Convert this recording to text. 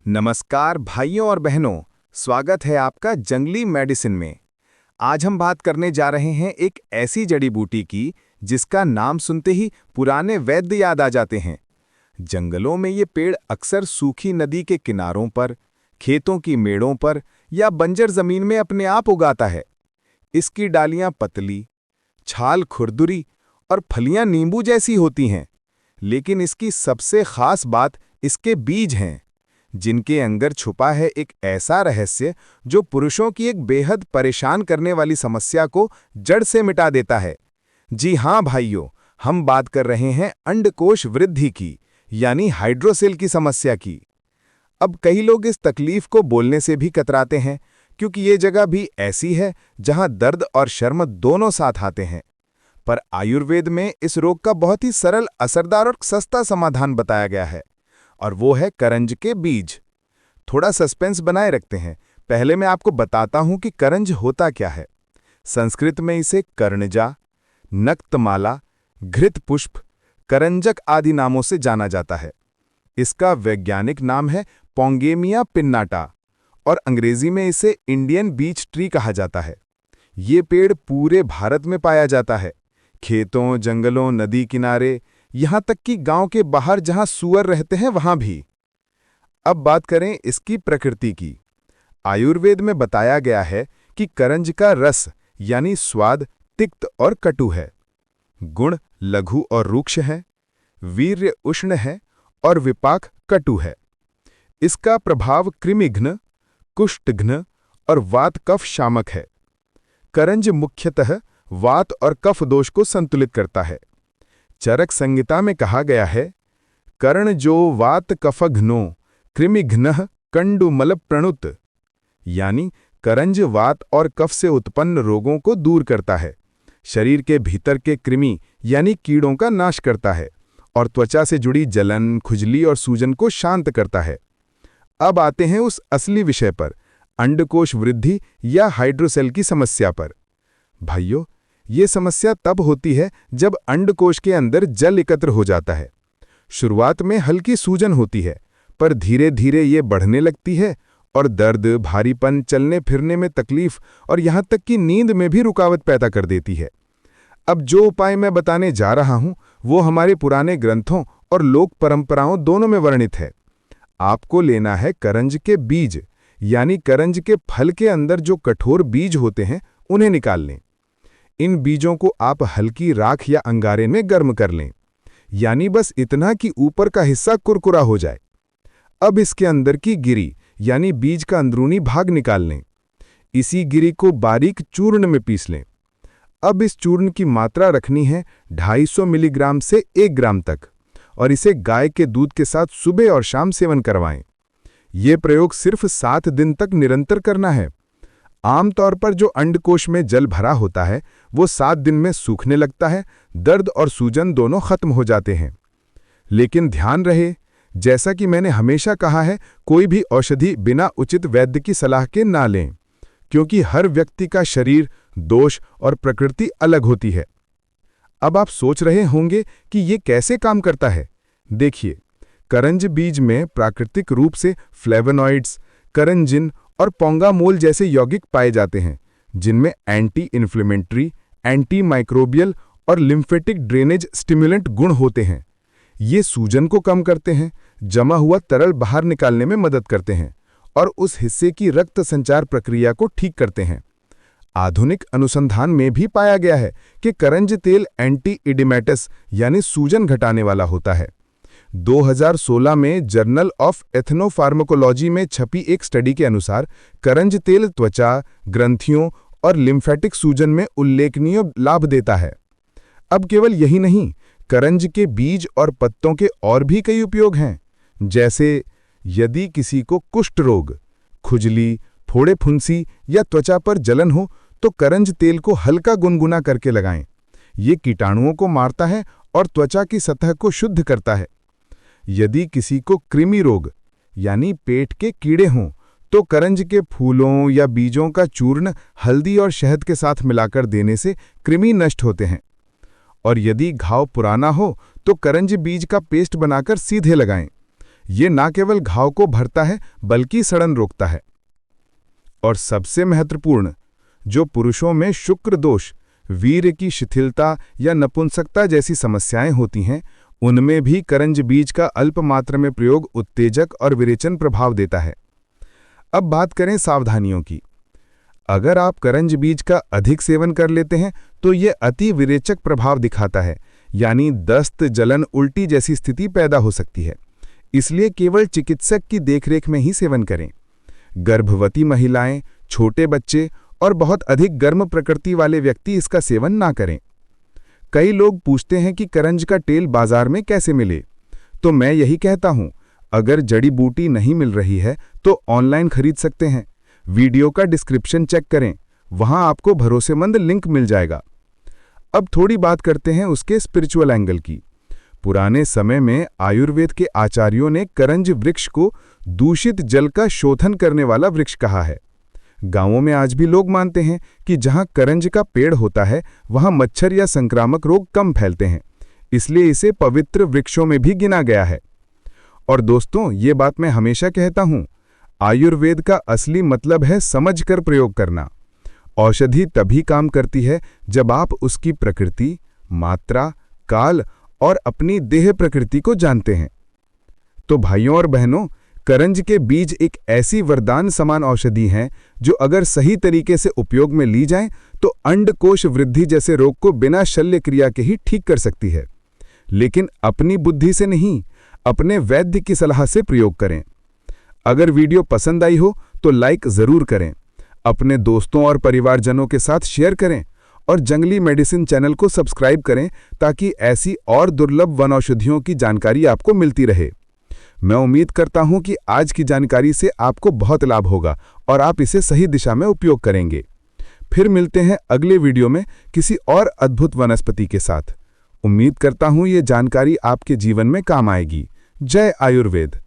नमस्कार भाइयों और बहनों, स्वागत है आपका जंगली मेडिसिन में। आज हम बात करने जा रहे हैं एक ऐसी जड़ी बूटी की जिसका नाम सुनते ही पुराने वैद्य याद आ जाते हैं। जंगलों में ये पेड़ अक्सर सूखी नदी के किनारों पर, खेतों की मेड़ों पर या बंजर जमीन में अपने आप उगाता है। इसकी डालियां पतली, छाल खुरदुरी और फलियां नींबू जैसी होती हैं, लेकिन इसकी सबसे खास बात इसके बीज हैं, जिनके अंदर छुपा है एक ऐसा रहस्य जो पुरुषों की एक बेहद परेशान करने वाली समस्या को जड़ से मिटा देता है। जी हां भाइयों, हम बात कर रहे हैं अंडकोश वृद्धि की, यानी हाइड्रोसेल की समस्या की। अब कई लोग इस तकलीफ को बोलने से भी कतराते हैं, क्योंकि ये जगह भी ऐसी है जहां दर्द और शर्म दोनों साथ आते हैं। पर आयुर्वेद में इस रोग का बहुत ही सरल, असरदार और सस्ता समाधान बताया गया है, और वो है करंज के बीज। थोड़ा सस्पेंस बनाए रखते हैं। पहले मैं आपको बताता हूं कि करंज होता क्या है। संस्कृत में इसे कर्णजा, नक्तमाला, घृत पुष्प, करंजक आदि नामों से जाना जाता है। इसका वैज्ञानिक नाम है पोंगेमिया पिन्नाटा, और अंग्रेजी में इसे इंडियन बीच ट्री कहा जाता है। ये पेड़ पूरे भारत में पाया जाता है, खेतों, जंगलों, नदी किनारे, यहां तक कि गांव के बाहर जहां सूअर रहते हैं वहां भी। अब बात करें इसकी प्रकृति की। आयुर्वेद में बताया गया है कि करंज का रस यानी स्वाद तिक्त और कटु है, गुण लघु और रुक्ष है, वीर्य उष्ण है और विपाक कटु है। इसका प्रभाव कृमिघ्न, कुष्ठघ्न और वात कफ शामक है। करंज मुख्यतः वात और कफ दोष को संतुलित करता है। चरक संहिता में कहा गया है, कर्ण जो वात कफघ्नो कृमिघ्नः कंडुमल प्रणुत, यानी करंज वात और कफ से उत्पन्न रोगों को दूर करता है, शरीर के भीतर के कृमि यानी कीड़ों का नाश करता है और त्वचा से जुड़ी जलन, खुजली और सूजन को शांत करता है। अब आते हैं उस असली विषय पर, अंडकोश वृद्धि या हाइड्रोसेल की समस्या पर। भाइयों, ये समस्या तब होती है जब अंडकोश के अंदर जल एकत्र हो जाता है। शुरुआत में हल्की सूजन होती है, पर धीरे धीरे ये बढ़ने लगती है और दर्द, भारीपन, चलने फिरने में तकलीफ और यहां तक कि नींद में भी रुकावट पैदा कर देती है। अब जो उपाय मैं बताने जा रहा हूं वो हमारे पुराने ग्रंथों और लोक परंपराओं दोनों में वर्णित है। आपको लेना है करंज के बीज, यानी करंज के फल के अंदर जो कठोर बीज होते हैं उन्हें निकाल लें। इन बीजों को आप हल्की राख या अंगारे में गर्म कर लें, यानी बस इतना कि ऊपर का हिस्सा कुरकुरा हो जाए। अब इसके अंदर की गिरी यानी बीज का अंदरूनी भाग निकाल लें। इसी गिरी को बारीक चूर्ण में पीस लें। अब इस चूर्ण की मात्रा रखनी है 250 मिलीग्राम से 1 ग्राम तक, और इसे गाय के दूध के साथ सुबह और शाम सेवन करवाएं। ये प्रयोग सिर्फ 7 दिन तक निरंतर करना है। आमतौर पर जो अंडकोश में जल भरा होता है वो 7 दिन में सूखने लगता है, दर्द और सूजन दोनों खत्म हो जाते हैं। लेकिन ध्यान रहे, जैसा कि मैंने हमेशा कहा है, कोई भी औषधि बिना उचित वैद्य की सलाह के ना लें, क्योंकि हर व्यक्ति का शरीर, दोष और प्रकृति अलग होती है। अब आप सोच रहे होंगे कि ये कैसे काम करता है। देखिए, करंज बीज में प्राकृतिक रूप से फ्लेवोनॉइड्स, करंजिन और पोंगामोल जैसे यौगिक पाए जाते हैं, जिनमें एंटी इन्फ्लेमेटरी, एंटी माइक्रोबियल और लिम्फेटिक ड्रेनेज स्टिमुलेंट गुण होते हैं। ये सूजन को कम करते हैं, जमा हुआ तरल बाहर निकालने में मदद करते हैं और उस हिस्से की रक्त संचार प्रक्रिया को ठीक करते हैं। आधुनिक अनुसंधान में भी पाया गया है कि करंज तेल एंटी इडिमेटस यानी सूजन घटाने वाला होता है। 2016 में जर्नल ऑफ एथनोफार्माकोलॉजी में छपी एक स्टडी के अनुसार करंज तेल त्वचा, ग्रंथियों और लिम्फेटिक सूजन में उल्लेखनीय लाभ देता है। अब केवल यही नहीं, करंज के बीज और पत्तों के और भी कई उपयोग हैं। जैसे यदि किसी को कुष्ठ रोग, खुजली, फोड़े फुंसी या त्वचा पर जलन हो तो करंज तेल को हल्का गुनगुना करके लगाएं। ये कीटाणुओं को मारता है और त्वचा की सतह को शुद्ध करता है। यदि किसी को कृमि रोग यानी पेट के कीड़े हों तो करंज के फूलों या बीजों का चूर्ण हल्दी और शहद के साथ मिलाकर देने से कृमि नष्ट होते हैं। और यदि घाव पुराना हो तो करंज बीज का पेस्ट बनाकर सीधे लगाएं। ये न केवल घाव को भरता है बल्कि सड़न रोकता है। और सबसे महत्वपूर्ण, जो पुरुषों में शुक्र दोष, वीर्य की शिथिलता या नपुंसकता जैसी समस्याएं होती हैं, उनमें भी करंज बीज का अल्प मात्रा में प्रयोग उत्तेजक और विरेचन प्रभाव देता है। अब बात करें सावधानियों की। अगर आप करंज बीज का अधिक सेवन कर लेते हैं तो यह अति विरेचक प्रभाव दिखाता है, यानी दस्त, जलन, उल्टी जैसी स्थिति पैदा हो सकती है। इसलिए केवल चिकित्सक की देखरेख में ही सेवन करें। गर्भवती महिलाएं, छोटे बच्चे और बहुत अधिक गर्म प्रकृति वाले व्यक्ति इसका सेवन ना करें। कई लोग पूछते हैं कि करंज का तेल बाजार में कैसे मिले, तो मैं यही कहता हूं, अगर जड़ी बूटी नहीं मिल रही है तो ऑनलाइन खरीद सकते हैं। वीडियो का डिस्क्रिप्शन चेक करें, वहां आपको भरोसेमंद लिंक मिल जाएगा। अब थोड़ी बात करते हैं उसके स्पिरिचुअल एंगल की। पुराने समय में आयुर्वेद के आचार्यों ने करंज वृक्ष को दूषित जल का शोधन करने वाला वृक्ष कहा है। गांवों में आज भी लोग मानते हैं कि जहां करंज का पेड़ होता है वहां मच्छर या संक्रामक रोग कम फैलते हैं, इसलिए इसे पवित्र वृक्षों में भी गिना गया है। और दोस्तों, ये बात मैं हमेशा कहता हूं, आयुर्वेद का असली मतलब है समझकर प्रयोग करना। औषधि तभी काम करती है जब आप उसकी प्रकृति, मात्रा, काल और अपनी देह प्रकृति को जानते हैं। तो भाइयों और बहनों, करंज के बीज एक ऐसी वरदान समान औषधि हैं जो अगर सही तरीके से उपयोग में ली जाएं तो अंडकोश वृद्धि जैसे रोग को बिना शल्य क्रिया के ही ठीक कर सकती है। लेकिन अपनी बुद्धि से नहीं, अपने वैद्य की सलाह से प्रयोग करें। अगर वीडियो पसंद आई हो तो लाइक जरूर करें, अपने दोस्तों और परिवारजनों के साथ शेयर करें और जंगली मेडिसिन चैनल को सब्सक्राइब करें ताकि ऐसी और दुर्लभ वनौषधियों की जानकारी आपको मिलती रहे। मैं उम्मीद करता हूं कि आज की जानकारी से आपको बहुत लाभ होगा और आप इसे सही दिशा में उपयोग करेंगे। फिर मिलते हैं अगले वीडियो में किसी और अद्भुत वनस्पति के साथ। उम्मीद करता हूं ये जानकारी आपके जीवन में काम आएगी। जय आयुर्वेद।